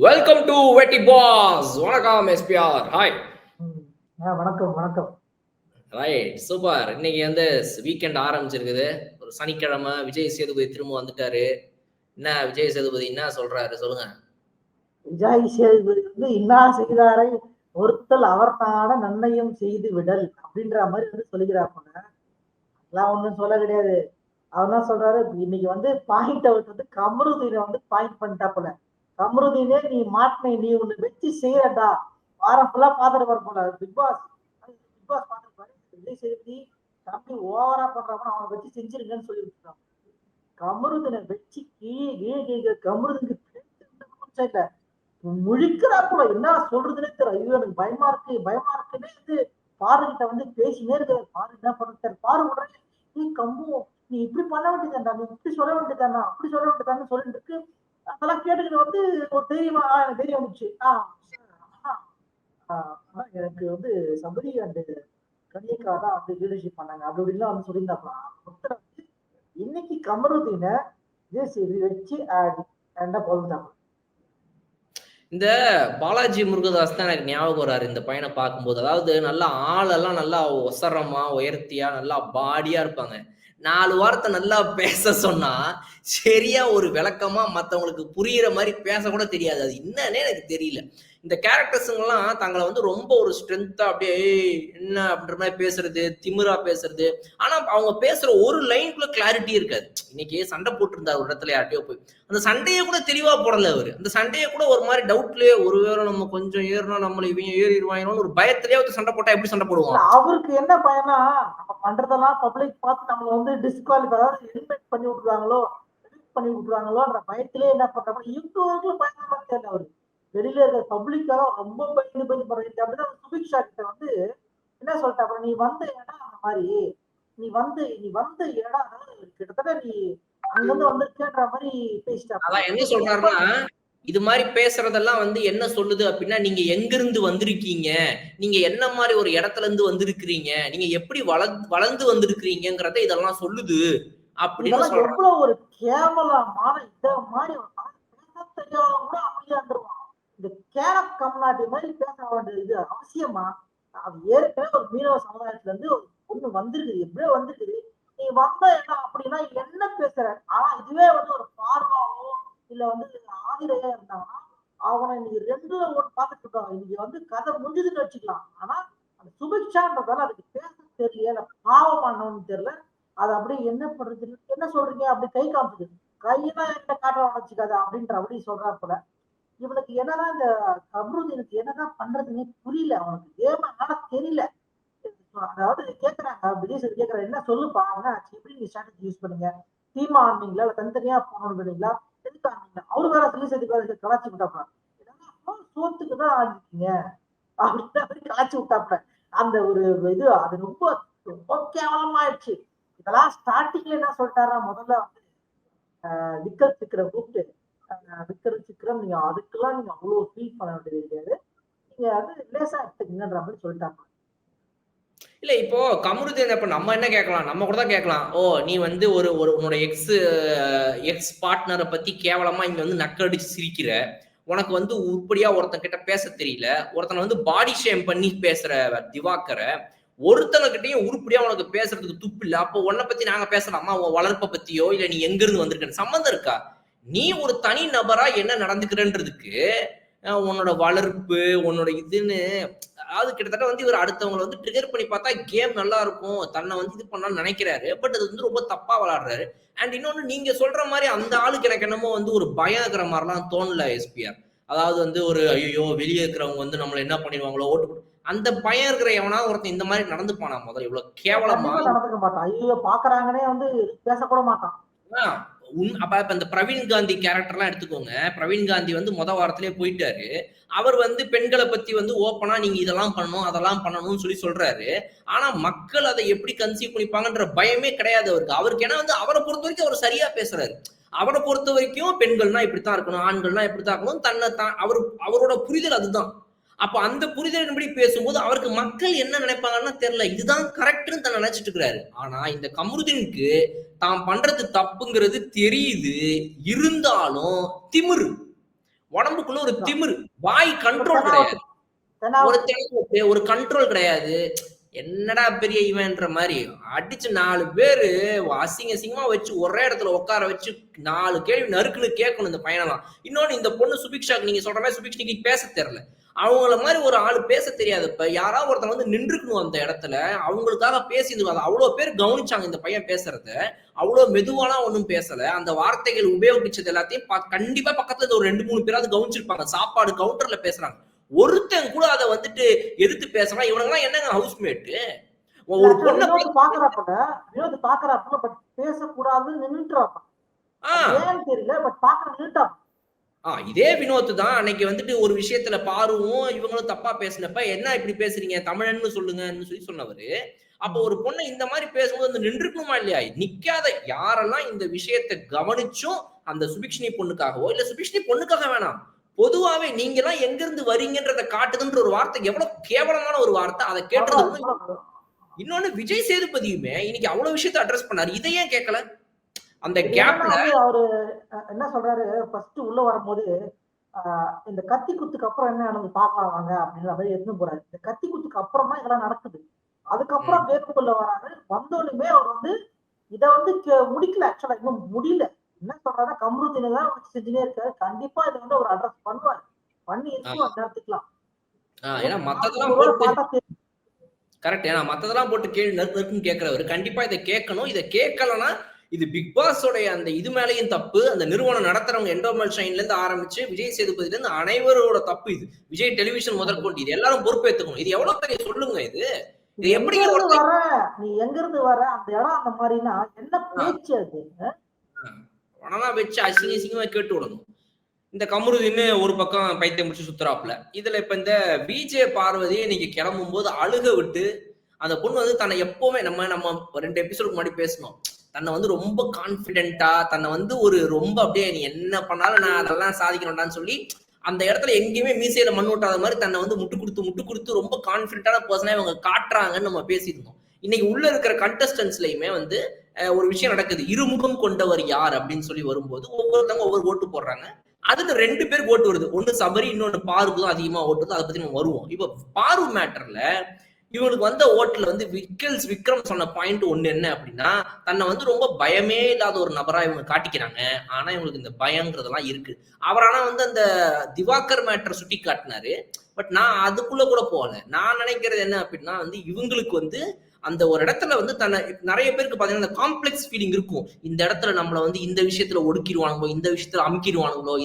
Welcome to வெட்டி pass. வணக்கம் SPR. Hi. வணக்கம் வணக்கம். Right, super. இன்னைக்கு வந்து வீக்கெண்ட் ஆரம்பிச்சிருக்குது. ஒரு சனிக்கிழமை விஜய் சேதுபதி திரும்ப வந்துட்டாரு. என்ன விஜய் சேதுபதி என்ன சொல்றாரு சொல்லுங்க. விஜய் சேதுபதி வந்து இன்னா செய்தாரை ஒருத்தல் அவர் நாட நன்மையும் செய்து விடல் அப்படின்ற மாதிரி வந்து சொல்லிக்கிறாங்க. அதெல்லாம் ஒண்ணும் சொல்ல கிடையாது. அவர் என்ன சொல்றாரு, இன்னைக்கு வந்து பாயிண்ட் அவர் வந்து கமருதீனை வந்து பாயிண்ட் பண்ணிட்டாப்புல. கமருதீனே நீ மாட்டினை, நீ ஒண்ணு வச்சு செய்யறடா, வாரம் ஃபுல்லா பாத்துட்டு வர போல பிக் பாஸ் பாத்துருப்பாரு. விஜய் சேதுபதி தம்பி ஓவரா பண்றாங்க, அவனை வச்சு செஞ்சிருங்கன்னு சொல்லி விட்டுருக்காங்க. கமருதீனை வச்சு கீழே கமருதீனுக்கு முழிக்கிறாப்புல, என்ன சொல்றதுன்னே தெரியல. ஐயோ எனக்கு பயமா இருக்குன்னே வந்து பாருகிட்ட வந்து பேசினே இருக்காரு. பாரு என்ன பண்ண பாரு உடனே, நீ கம்பு நீ இப்படி பண்ண வேண்டியதாண்டா, நீ இப்படி சொல்ல வேண்டியதாண்டா, அப்படி சொல்ல வேண்டியதான்னு சொல்லிட்டு இருக்கு. அதெல்லாம் கேட்டுக்கிட்டு வந்து ஒரு தைரியமா எனக்கு தெரிய வந்துச்சு. எனக்கு வந்து சபரி அண்ட் கனியக்கா தான் வந்து லீடர்ஷிப் பண்ணாங்க அப்படி இப்படிலாம் வந்து சொல்லியிருந்தாப்பா. இன்னைக்கு கமருதீனை வச்சு பொழுதுட்டாங்க. இந்த பாலாஜி முருகதாஸ் தான் எனக்கு ஞாபகம் வராரு இந்த பையனை பார்க்கும்போது. அதாவது நல்லா ஆளெல்லாம் நல்லா ஒசரமா உயர்த்தியா நல்லா பாடியா இருப்பாங்க. 4 வாரத்தை நல்லா பேச சொன்னா சரியா ஒரு விளக்கமா மற்றவங்களுக்கு புரியுற மாதிரி பேச கூட தெரியாது. அது என்னன்னே எனக்கு தெரியல. இந்த கேரக்டர்ஸுங்கெல்லாம் தங்களை வந்து ரொம்ப ஒரு ஸ்ட்ரென்த்தா அப்படியே என்ன அப்படின்ற மாதிரி பேசுறது, திமிரா பேசுறது. ஆனா அவங்க பேசுற ஒரு லைனுக்குள்ள கிளாரிட்டி இருக்காது. இன்னைக்கு சண்டை போட்டிருந்தார் ஒரு இடத்துல யார்ட்டையோ போய், அந்த சண்டையை கூட தெளிவா போடல அவரு. அந்த சண்டையை கூட ஒரு மாதிரி டவுட்லயே, ஒருவேளை நம்ம கொஞ்சம் ஏறினா நம்மள இவங்க ஏறிடுவாங்கன்னு ஒரு பயத்திலேயே வந்து சண்டை போட்டா எப்படி சண்டை போடுவாங்க? அவருக்கு என்ன பயனா, நம்ம பண்றதெல்லாம் பப்ளிக் பார்த்து நம்மள வந்து டிஸ்குவாலிஃபை, அதாவது எலிமினேட் பண்ணி விட்டுருவாங்களோன்ற பயத்திலே என்ன பண்றாங்க. இவங்களுக்கும் பயங்கரமா தெரியல. அவரு வெளியில இருக்க பப்ளிக்காக ரொம்ப பயந்து பண்றாங்க. அப்படிதான் சுபிக்ஷா கிட்ட வந்து என்ன சொல்லிட்டாங்க, நீ வந்த இடம் அந்த மாதிரி, நீ வந்த இடம் கிட்டத்தட்ட நீ அங்கிருந்து வந்து கேட்ற மாதிரி பேசிட்டாங்க. என்ன சொல்றாருன்னா, இது மாதிரி பேசுறதெல்லாம் வந்து என்ன சொல்லுது அப்படின்னா, நீங்க எங்க இருந்து வந்திருக்கீங்க, நீங்க என்ன மாதிரி ஒரு இடத்துல இருந்து வந்திருக்கிறீங்க, நீங்க எப்படி வளர்ந்து வந்திருக்கிறீங்கிறத இதெல்லாம் சொல்லுது அப்படின்னு சொல்றாங்க. எவ்வளவு ஒரு கேவலமான இத மாதிரி பேச தெரியாதவங்க கூட அமைதியா இருந்துருவான். இந்த கேரட் கம்நாட்டி மாதிரி பேச வேண்டியது இது அவசியமா? அது ஏற்கனவே ஒரு மீனவ சமுதாயத்துல இருந்து ஒரு பொண்ணு வந்திருக்குது, எப்படியோ வந்திருக்குது. நீ வந்த இடம் அப்படின்னா என்ன பேசுற? ஆனா இதுவே வந்து ஒரு பார்வாவோ இல்ல வந்து ஆதிரையா இருந்தாங்கன்னா அவனை இன்னைக்கு 2ல 1 பார்த்துட்டு இருக்காங்க. இன்னைக்கு வந்து கதை முடிஞ்சதுன்னு வச்சுக்கலாம். ஆனா அந்த சுபிக்ஷான்றதால அதுக்கு பேச தெரியல, இல்ல பாவம் பண்ணணும்னு தெரியல. அது அப்படியே என்ன பண்றது, என்ன சொல்றீங்க அப்படி கை காமிச்சுது. கையெல்லாம் என்கிட்ட காட்ட வச்சுக்காத அப்படின்ற அப்படி சொல்றாரு போல. இவனுக்கு என்னதான் இந்த கமருதீனுக்கு என்னதான் பண்றதுன்னே புரியல. அவனுக்கு கேம் ஆனா தெரியல. அதாவது கேக்குறாங்க, விஜய் சார் கேக்குறாரு, என்ன சொல்லுப்பா என்ன எப்படி நீங்க ஸ்ட்ராட்டஜி யூஸ் பண்ணீங்க, டீமா ஆனீங்களா இல்ல தனித்தனியா போகணும் பண்ணீங்களா, எதுக்கு ஆனீங்க? அவரு வேற சொல்லி சேர்த்து கலாச்சி விட்டாப்ல. சோத்துக்கு தான் ஆடிருக்கீங்க அப்படின்னு கலாச்சி விட்டாப்ல. அந்த ஒரு இது அது ரொம்ப ரொம்ப கேவலமாயிடுச்சு. இதெல்லாம் ஸ்டார்டிங்ல என்ன சொல்லிட்டாரா, முதல்ல வந்து விக்கல் சிக்கரம் கூப்பிட்டு, விக்கல் சிக்கரம் நீங்க அதுக்கெல்லாம் நீங்க அவ்வளவு ஃபீல் பண்ண வேண்டியது கிடையாது, நீங்க அது லேசா எடுத்துக்கீங்கன்ற மாதிரி சொல்லிட்டாங்க. இல்ல இப்போ கமருதீன் இப்ப நம்ம என்ன கேட்கலாம், நம்ம கூட தான் கேட்கலாம். ஓ நீ வந்து ஒரு உன்னோட எக்ஸ் பார்ட்னரை பத்தி கேவலமா இங்க வந்து நக்கடிச்சு சிரிக்கிற, உனக்கு வந்து உருப்படியா ஒருத்தன் கிட்ட பேச தெரியல, ஒருத்தனை வந்து பாடி ஷேம் பண்ணி பேசுற திவாகர, ஒருத்தனகிட்டையும் உருப்படியா உனக்கு பேசுறதுக்கு துப்பு இல்ல. அப்போ உன்னை பத்தி நாங்க பேசலாமா? உன் வளர்ப்பை பத்தியோ இல்ல நீ எங்க இருந்து வந்திருக்க சம்பந்தம் இருக்கா? நீ ஒரு தனி நபரா என்ன நடந்துக்கிறன்றதுக்கு உன்னோட வளர்ப்பு உன்னோட இதுன்னு, அதாவது கிட்டத்தட்ட வந்து இவர் அடுத்தவங்களை வந்து ட்ரிகர் பண்ணி பார்த்தா கேம் நல்லா இருக்கும், தன்னை வந்து இது பண்ணலாம்னு நினைக்கிறாரு. பட் அது வந்து ரொம்ப தப்பா விளையாடுறாரு. அண்ட் இன்னொன்னு நீங்க சொல்ற மாதிரி அந்த ஆளுக்கு எனக்கு என்னமோ வந்து ஒரு பயம் இருக்கிற மாதிரிலாம் தோணல எஸ்பிஆர். அதாவது வந்து ஒரு ஐயோ வெளியே இருக்கிறவங்க வந்து நம்மள என்ன பண்ணிடுவாங்களோ ஓட்டு, அந்த பயம் இருக்கிற எவனா ஒருத்தன் இந்த மாதிரி நடந்துப்பானா? முதல்ல இவ்வளவு கேவலமா நடந்துக்க மாட்டான். ஐயோ பாக்குறாங்கன்னே வந்து பேசக்கூட மாட்டான். அப்ப இந்த பிரவீன் காந்தி கேரக்டர்லாம் எடுத்துக்கோங்க. பிரவீன் காந்தி வந்து வாரத்திலேயே போயிட்டாரு. அவர் வந்து பெண்களை பத்தி வந்து ஓப்பனா நீங்க இதெல்லாம் பண்ணணும் அதெல்லாம் பண்ணணும்னு சொல்லி சொல்றாரு. ஆனா மக்கள் அதை எப்படி கன்சீவ் பண்ணிப்பாங்கன்ற பயமே கிடையாது அவருக்கு. அவருக்கு ஏன்னா வந்து அவரை பொறுத்த வரைக்கும் அவர் சரியா பேசுறாரு. அவரை பொறுத்த வரைக்கும் பெண்கள்னா இப்படித்தான் இருக்கணும், ஆண்கள்னா இப்படித்தான் இருக்கணும், தன்னை அவரோட புரிதல் அதுதான். அப்ப அந்த புரிதலின்படி பேசும்போது அவருக்கு மக்கள் என்ன நினைப்பாங்கன்னா தெரியல, இதுதான் கரெக்ட்னு தான் நினைச்சிட்டு இருக்கிறாரு. ஆனா இந்த கமருதீனுக்கு தான் பண்றது தப்புங்கிறது தெரியுது, இருந்தாலும் திமிரு. உடம்புக்குள்ள ஒரு திமிரு, வாய் ஒரு கண்ட்ரோல் கிடையாது. தெனாவட்டு ஒரு தெனாவட்டு தெளிவு, ஒரு கண்ட்ரோல் கிடையாது. என்னடா பெரிய இவன்ற மாரி அடிச்சு 4 பேரு அசிங்கமா வச்சு ஒரே இடத்துல உட்கார வச்சு 4 கேள்வி நறுக்குன்னு கேட்கணும் இந்த பையனெல்லாம். இன்னொன்னு இந்த பொண்ணு சுபிக்ஷாக்கு நீங்க சொல்ற மாதிரி சுபிக்ஷினிக்கு பேச தெரியல. அவங்கள மாதிரி ஒரு ஆளு பேச தெரியாதப்ப யாராவது ஒருத்தன் வந்து நின்றுக்கணும் அந்த இடத்துல, அவங்களுக்காக பேசியிருக்காங்க. அவ்வளவு பேர் கவனிச்சாங்க இந்த பையன் பேசுறத. அவ்வளவு மெதுவாலாம் ஒண்ணும் பேசல. அந்த வார்த்தைகள் உபயோகிச்சது எல்லாத்தையும் கண்டிப்பா பக்கத்துல ஒரு 2, 3 பேராவது கவனிச்சிருப்பாங்க. சாப்பாடு கவுண்டர்ல பேசுறாங்க. ஒருத்தன் கூட அதை வந்துட்டு எதிர்த்து பேசுறான். இவனுங்கெல்லாம் என்னங்க ஹவுஸ்மேட்டு? ஒரு பொண்ணை வினோத் பாக்குறாப்புல பட் பேசக்கூடாதுன்னு நின்றுறாப்பா. ஏன்னு தெரியல பட் பாக்குற நின்றுட்டான். இதே வினோத் தான் அன்னைக்கு வந்துட்டு ஒரு விஷயத்துல பாருவும் இவங்களும் தப்பா பேசினப்ப என்ன இப்படி பேசுறீங்க தமிழன்னு சொல்லுங்கன்னு சொல்லி சொன்னவரு. அப்ப ஒரு பொண்ணை இந்த மாதிரி பேசும்போது வந்து நின்றுக்கணுமா இல்லையா? நிக்காத யாரெல்லாம் இந்த விஷயத்தை கவனிச்சும் அந்த சுபிக்ஷினி பொண்ணுக்காகவோ இல்ல சுபிக்ஷினி பொண்ணுக்காக வேணாம், பொதுவாவே நீங்க எல்லாம் எங்க இருந்து வரீங்கன்றத காட்டுதுன்ற ஒரு வார்த்தை எவ்வளவு கேவலமான ஒரு வார்த்தை. அதை கேட்டது. இன்னொன்னு விஜய் சேதுபதியுமே இன்னைக்கு அவ்வளவு விஷயத்தை அட்ரஸ் பண்ணாரு. இதை ஏன் கேட்கல? அந்த கேப்ல அவரு என்ன சொல்றாரு, ஃபர்ஸ்ட் உள்ள வரும்போது இந்த கத்தி குத்துக்கு அப்புறம் என்ன நடந்து பார்க்கலாம் வாங்க அப்படின்ற மாதிரி எடுத்துன்னு போறாரு. இந்த கத்தி குத்துக்கு அப்புறமா இதெல்லாம் நடக்குது. அதுக்கப்புறம் கேட்குள்ள வராரு. வந்தோடனே அவர் வந்து இதை வந்து முடிக்கல. ஆக்சுவலா இன்னும் முடியல. என்ன சொல்றாரு, கம்ருதீனை தான் செஞ்சுனே இருக்காரு. கண்டிப்பா இதை வந்து அவர் அட்ரஸ் பண்ணுவாரு. பண்ணி இருக்கும் நடத்திக்கலாம். ஏன்னா மத்ததெல்லாம் போட்டு கரெக்ட். ஏன்னா மத்ததெல்லாம் போட்டு கேள்வி நறுக்குன்னு கேட்கிறவர் கண்டிப்பா இதை கேட்கணும். இதை கேட்கலன்னா இது பிக் பாஸோடைய அந்த இது மேலேயும் தப்பு. அந்த நிறுவனம் நடத்துறவங்க எண்டோமல் ஷைன்ல இருந்து ஆரம்பிச்சு விஜய் சேதுபதியில இருந்து அனைவரோட தப்பு இது. விஜய் டெலிவிஷன் முதற்கொண்டு இது எல்லாரும் பொறுப்பேற்றுக்கணும். இது எவ்வளவு பெரிய சொல்லுங்க இது. இது எப்படி வர நீ எங்க இருந்து வர அந்த இடம் அந்த மாதிரினா என்ன பேச்சு அது? பணமா வச்சு அசிங்கமா கேட்டு விடணும். இந்த கமருதீன் ஒரு பக்கம் பைத்தியம் முடிச்சு சுத்துறாப்புல. இதுல இப்ப இந்த விஜே பார்வதி இன்னைக்கு கிளம்பும் போது அழுக விட்டு அந்த பொண்ணு வந்து தன்னை எப்பவுமே நம்ம 2 எபிசோடுக்கு முன்னாடி பேசணும். தன்னை வந்து ரொம்ப கான்பிடென்டா தன்னை வந்து ஒரு ரொம்ப அப்படியே நீ என்ன பண்ணாலும் நான் அதெல்லாம் சாதிக்கணும்டான்னு சொல்லி அந்த இடத்துல எங்கேயுமே மீசையில மண் ஓட்டாத மாதிரி தன்னை வந்து முட்டு கொடுத்து ரொம்ப கான்பிடென்டான பர்சனா இவங்க காட்டுறாங்கன்னு நம்ம பேசியிருந்தோம். இன்னைக்கு உள்ள இருக்கிற கண்டஸ்டன்ஸ்லயுமே வந்து ஒரு விஷயம் நடக்குது. இருமுகம் கொண்டவர் யார் அப்படின்னு சொல்லி வரும்போது ஒவ்வொருத்தவங்க ஒவ்வொரு ஓட்டு போடுறாங்க. அதுல 2 பேருக்கு ஓட்டு வருது. ஒண்ணு சபரி, இன்னொன்னு பாருக்கு தான் அதிகமா ஓட்டுது. அதை பத்தி நம்ம வருவோம். இப்ப பாரு மேட்டர்ல இவனுக்கு வந்த ஓட்டுல வந்து விக்ரம் சொன்ன பாயிண்ட் ஒண்ணு என்ன அப்படின்னா, தன்னை வந்து ரொம்ப பயமே இல்லாத ஒரு நபரா இவங்க காட்டிக்கிறாங்க. ஆனா இவங்களுக்கு இந்த பயங்கிறதெல்லாம் இருக்கு. அவர் ஆனா வந்து அந்த திவாகர் மேட்டர் சுட்டி காட்டினாரு. பட் நான் அதுக்குள்ள கூட போகல. நான் நினைக்கிறது என்ன அப்படின்னா வந்து இவங்களுக்கு வந்து அந்த ஒரு இடத்துல வந்து தன்னை நிறைய பேருக்கு பாத்தீங்கன்னா இந்த காம்ப்ளெக்ஸ் ஃபீலிங் இருக்கும். இந்த இடத்துல நம்மள வந்து இந்த விஷயத்துல ஒடுக்கிடுவானுங்களோ, இந்த விஷயத்துல அமுக்கிடுவானுங்களோ,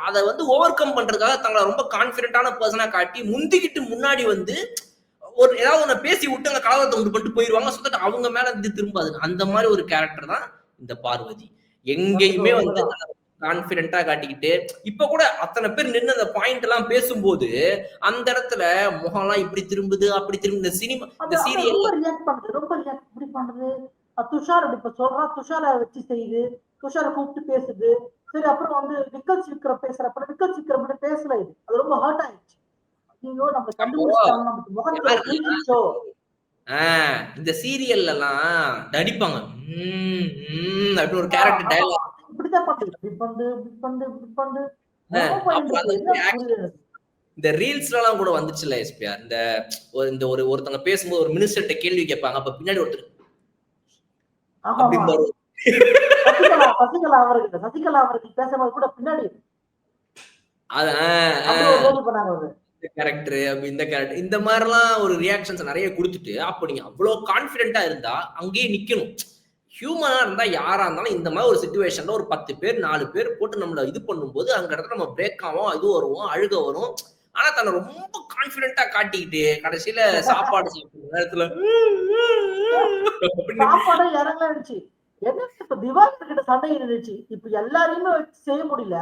அதை வந்து ஓவர் கம் பண்றதுக்காக தங்களை ரொம்ப கான்பிடென்டான பர்சனா காட்டி முந்திக்கிட்டு முன்னாடி வந்து ஒரு ஏதாவது ஒண்ணு பேசி விட்டு அங்க கலவரத்தை உண்டு பண்ணிட்டு போயிருவாங்க. சொல்லிட்டு அவங்க மேல இது திரும்பாது. அந்த மாதிரி ஒரு கேரக்டர் தான் இந்த பார்வதி. எங்கேயுமே வந்து கான்பிடென்டா காட்டிக்கிட்டு இப்ப கூட அத்தனை பேர் நின்று அந்த பாயிண்ட் எல்லாம் பேசும்போது அந்த இடத்துல முகம் எல்லாம் இப்படி திரும்புது அப்படி திரும்புது. இந்த சினிமா இந்த சீரியல் இப்படி பண்றது. துஷார் இப்ப சொல்றா, துஷாரை வச்சு செய்யுது, துஷாரை கூப்பிட்டு பேசுது. சரி அப்புறம் வந்து விக்கல் சீக்கிரம் பேசுறப்ப விக்கல் சீக்கிரம் பேசல. இது அது ரொம்ப ஹர்ட் ஆயிடுச்சு. இந்த சீரியல்ல எல்லாம் நடிப்பாங்க அப்படி ஒரு கேரக்டர் டயலாக் இந்த ரீல்ஸ்ல எல்லாம் கூட வந்துச்சுல்ல எஸ்பிஆர். இந்த ஒருத்தவங்க பேசும்போது ஒரு மினிஸ்டர்கிட்ட கேள்வி கேட்பாங்க. அப்ப பின்னாடி ஒருத்தர் சசிகலா அவர்கள் பேசும்போது கூட பின்னாடி கேரக்டர் இந்த கேரக்டர் இந்த மாதிரிலாம் ஒரு ரியாக்ஷன்ஸ் நிறைய கொடுத்துட்டு அப்ப நீங்க அவ்வளவு கான்பிடென்டா இருந்தா அங்கேயே நிக்கணும். ஹியூமனா இருந்தா யாரா இருந்தாலும் இந்த மாதிரி ஒரு சிச்சுவேஷன்ல ஒரு 10 பேர் 4 பேர் போட்டு நம்மள இது பண்ணும்போது அங்க இடத்துல நம்ம பிரேக் ஆகும், இது வருவோம், அழுக வரும். ஆனா தன்னை ரொம்ப கான்பிடென்டா காட்டிக்கிட்டு கடைசியில சாப்பாடு சாப்பிடுற நேரத்துல சாப்பாடு இறங்கிச்சு. என்ன இப்ப திவாகர் கிட்ட சண்டை இருந்துச்சு. இப்ப எல்லாரையுமே வச்சு செய்ய முடியல.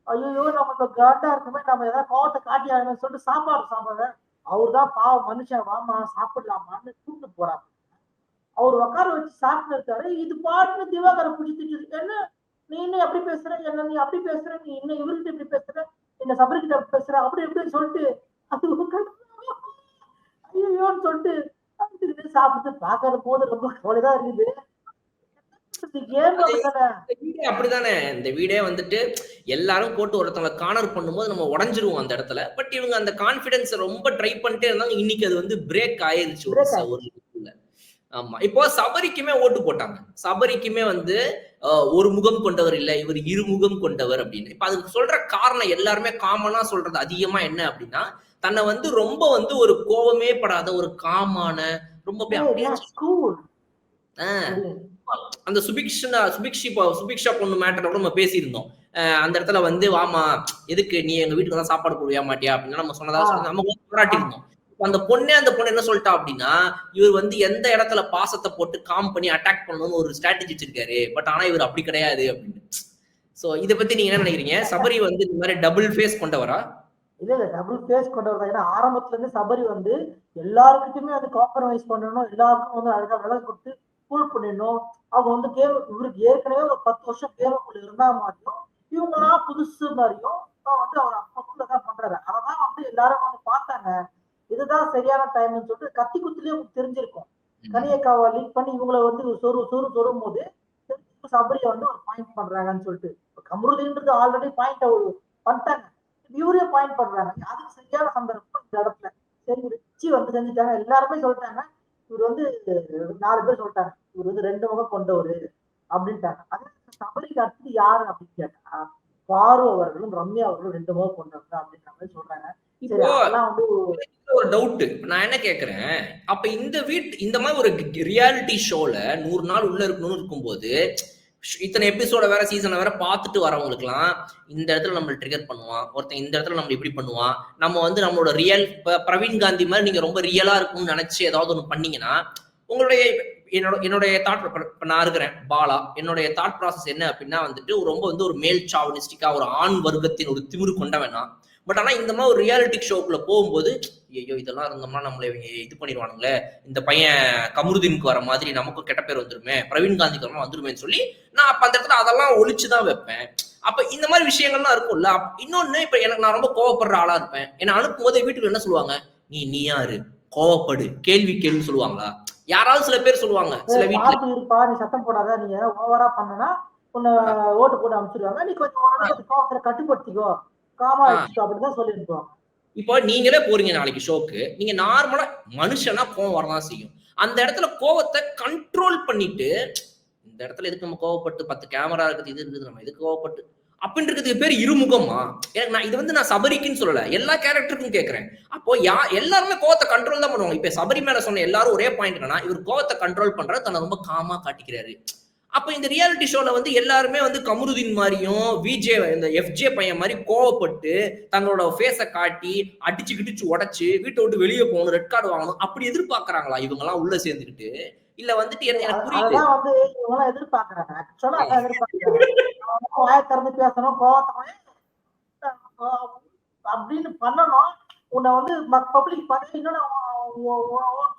ஐயோ நம்ம காண்டா இருக்குமே, நம்ம ஏதாவது கோவத்தை காட்டி ஆகணும்னு சொல்லிட்டு சாப்பாடு அவரு தான் பாவம் மனுஷன், வாமா சாப்பிடலாமான்னு கூப்பிட்டு போறாங்க. அவர் உட்கார வச்சு சாப்பிட்டு இருக்காரு. இது பாட்டு திவாகரை பிடிச்சிட்டு என்ன நீ இன்னும் எப்படி பேசுற, என்ன நீ அப்படி பேசுற, நீ இன்னும் இவர்கிட்ட இப்படி பேசுற, என்ன சபரிக்கிட்ட பேசுற அப்படி எப்படின்னு சொல்லிட்டு அது ஐயோன்னு சொல்லிட்டு சாப்பிட்டு பாக்குற போது ரொம்ப கவலைதான் இருக்குது. கேம் அது அப்படித்தானே. இந்த வீடே அப்படிதானே. இந்த வீடே வந்துட்டு எல்லாரும் போட்டு ஒருத்தவங்கள கார்னர் பண்ணும்போது நம்ம உடைஞ்சிருவோம் அந்த இடத்துல. பட் இவங்க அந்த கான்ஃபிடன்ஸ ரொம்ப ட்ரை பண்ணிட்டே இருந்தாங்க. இன்னைக்கு அது வந்து பிரேக் ஆயிருச்சு பிரேக் ஒரு ஆயிடுச்சு. இதுல. ஆமா. இப்போ சபரிக்குமே ஓட்டு போட்டாங்க. சபரிக்குமே வந்து ஒரு முகம் கொண்டவர் இல்ல, இவர் இருமுகம் கொண்டவர் அப்படின்னு. இப்ப அதுக்கு சொல்ற காரணம் எல்லாருமே காமனா சொல்றது அதிகமா என்ன அப்படின்னா, தன்னை வந்து ரொம்ப வந்து ஒரு கோவமே படாத ஒரு காமான, ரொம்ப அப்படியே அப்படியே கூல் ஆ அப்படின்னு. அந்த சுபிக்ஷா பொண்ணு மேட்டர்ல கூட நம்ம பேசியிருந்தோம். அந்த இடத்துல வந்து வாமா எதுக்கு நீ எங்க வீட்டுக்கு தான் சாப்பாடு போடுவியா மாட்டியா அப்படின்னு நம்ம சொன்னதா ஆ, சொல்லி நம்ம கூட ஆ. போராட்டியிருந்தோம். அந்த பொண்ணு என்ன சொல்லிட்டா அப்படின்னா, இவர் வந்து எந்த இடத்துல பாசத்தை போட்டு காம் பண்ணி அட்டாக் பண்ணணும்னு ஒரு ஸ்ட்ராட்டஜி வச்சிருக்காரு. பட் ஆனா இவர் அப்படி கிடையாது அப்படின்னு. சோ இத பத்தி நீங்க என்ன நினைக்கிறீங்க? சபரி வந்து இந்த மாதிரி டபுள் ஃபேஸ் கொண்டவரா? இல்ல இல்ல டபுள் ஃபேஸ் கொண்டவர் தான். ஏன்னா ஆரம்பத்துல இருந்து சபரி வந்து எல்லாருக்கிட்டுமே வந்து காம்ப்ரமைஸ் பண்ணணும், எல்லாருக்கும் வந்து அழகா விலகு கொடுத்து கூல் பண்ணிடணும். அவங்க வந்து கேம் இவருக்கு ஏற்கனவே ஒரு 10 வருஷம் கேமுக்குள்ள இருந்தா மாதிரியும், இவங்கெல்லாம் புதுசு மாதிரியும் வந்து அவர் அப்பப்போ தான் பண்றாரு. அததான் வந்து எல்லாரும் வந்து பார்த்தாங்க. இதுதான் சரியான டைம்னு சொல்லிட்டு கத்தி குத்துலயே உங்களுக்கு தெரிஞ்சிருக்கும். கனியக்காவை லீட் பண்ணி இவங்கள வந்து சொரும் போது சபரியை வந்து ஒரு பாயிண்ட் பண்றாங்கன்னு சொல்லிட்டு. கமருதீன்றது ஆல்ரெடி பாயிண்ட் பண்ணிட்டாங்க. இவரே பாயிண்ட் பண்றாங்க. அதுக்கு சரியான சந்தர்ப்பம் இந்த இடத்துல. சரி ரிச்சி வந்து செஞ்சுட்டாங்க. எல்லாருமே சொல்லிட்டாங்க. இவர் வந்து 4 பேர் சொல்லிட்டாங்க. இவர் வந்து 2 முகம் கொண்டவரு அப்படின்ட்டாங்க. அதே சபரிக்கு அடுத்தது யாரு அப்படின்னு கேட்டா, பாரு அவர்களும் ரம்யா அவர்களும் 2 முகம் கொண்டவங்க அப்படின்ற மாதிரி சொல்றாங்க. சரி இப்போ அதெல்லாம் வந்து ஒரு டவுட். நான் என்ன கேட்கிறேன், அப்ப இந்த மாதிரி ஒரு ரியாலிட்டி ஷோல 100 நாள் உள்ள இருக்கணும்னு இருக்கும்போது, இத்தனை எபிசோட வேற சீசனை வேற பார்த்துட்டு வரவங்களுக்குலாம் இந்த இடத்துல நம்ம ட்ரிகர் பண்ணுவான், ஒருத்தன் இந்த இடத்துல நம்ம இப்படி பண்ணுவான், நம்ம வந்து நம்மளோட ரியல் பிரவீன் காந்தி மாதிரி நீங்க ரொம்ப ரியலா இருக்கும்னு நினைச்சு ஏதாவது ஒண்ணு பண்ணீங்கன்னா, உங்களுடைய என்னுடைய தாட் இப்ப நான் இருக்கிறேன் பாலா, என்னுடைய தாட் ப்ராசஸ் என்ன அப்படின்னா வந்துட்டு ரொம்ப வந்து ஒரு மேல் சாவனிஸ்டிக்கா ஒரு ஆண் வர்க்கத்தின் ஒரு திமிரு கொண்டவனா. பட் ஆனா இந்த மாதிரி ஒரு ரியாலிட்டி ஷோக்குள்ள போகும்போது ஐயோ இதெல்லாம் இருந்தோம்னா நம்மள இவங்க இது பண்ணிடுவானுங்களே, இந்த பையன் கமருதீனுக்கு வர மாதிரி நமக்கும் கெட்ட பேர் வந்துருமே, பிரவீன் காந்திக்கு வரமா வந்துருமேன்னு சொல்லி நான் அப்ப அந்த இடத்துல அதெல்லாம் ஒழிச்சுதான் வைப்பேன். அப்ப இந்த மாதிரி விஷயங்கள்லாம் இருக்கும்ல. இன்னொன்னு இப்ப எனக்கு நான் ரொம்ப கோவப்படுற ஆளா இருப்பேன். என்ன அனுப்பும் போது வீட்டுக்கு என்ன சொல்லுவாங்க, நீ யாரு கோவப்படு கேள்வி கேள்வி சொல்லுவாங்களா? யாராவது சில பேர் சொல்லுவாங்க சில வீட்டுல. பார்த்து இருப்பா, நீ சத்தம் போடாத, நீ ஓவரா பண்ணனா உன்னை ஓட்டு போட்டு அனுப்பிச்சிருவாங்க. நீ கொஞ்சம் ஓரளவுக்கு கோவத்துல கட்டுப்படுத்திக்கோ, காமா வச்சுக்கோ அப்படிதான் சொல்லி அனுப்புவாங்க. இப்போ நீங்களே போறீங்க நாளைக்கு ஷோக்கு, நீங்க நார்மலா மனுஷனா கோவம் வரதான் செய்யும். அந்த இடத்துல கோவத்தை கண்ட்ரோல் பண்ணிட்டு இந்த இடத்துல எதுக்கு நம்ம கோவப்பட்டு 10 கேமரா இருக்குது இது இருக்குது நம்ம எதுக்கு கோவப்பட்டு அப்படின்றதுக்கு பேர் இருமுகமா? எனக்கு நான் இது வந்து நான் சபரிக்குன்னு சொல்லல, எல்லா கேரக்டருக்கும் கேட்கிறேன். அப்போ எல்லாருமே கோவத்தை கண்ட்ரோல் தான் பண்ணுவாங்க. இப்ப சபரி மேல சொன்ன எல்லாரும் ஒரே பாயிண்ட் என்னன்னா, இவர் கோவத்தை கண்ட்ரோல் பண்றாரு, தன்னை ரொம்ப காமா காட்டிக்கிறாரு. அப்ப இந்த ரியாலிட்டி ஷோல வந்து எல்லாருமே வந்து கமருதீன் மாதிரியும் விஜே இந்த எஃப்ஜே பையன் மாதிரி கோவப்பட்டு தங்களோட ஃபேஸ காட்டி அடிச்சு கிடிச்சு உடைச்சு வீட்டை விட்டு வெளியே போகணும், ரெட் கார்டு வாங்கணும் அப்படி எதிர்பார்க்கறாங்களா இவங்க எல்லாம் உள்ள சேர்ந்துக்கிட்டு? இல்ல வந்துட்டு எனக்கு புரியுது. அததான் வந்து இவங்க எல்லாம் எதிர்பார்க்கறாங்க. ஆக்சுவலா அதான் எதிர்பார்க்கறாங்க. வாயை திறந்து பேசணும், கோவத்தை அப்படின்னு பண்ணணும். உன்னை வந்து பப்ளிக் பார்த்து இன்னொன்னு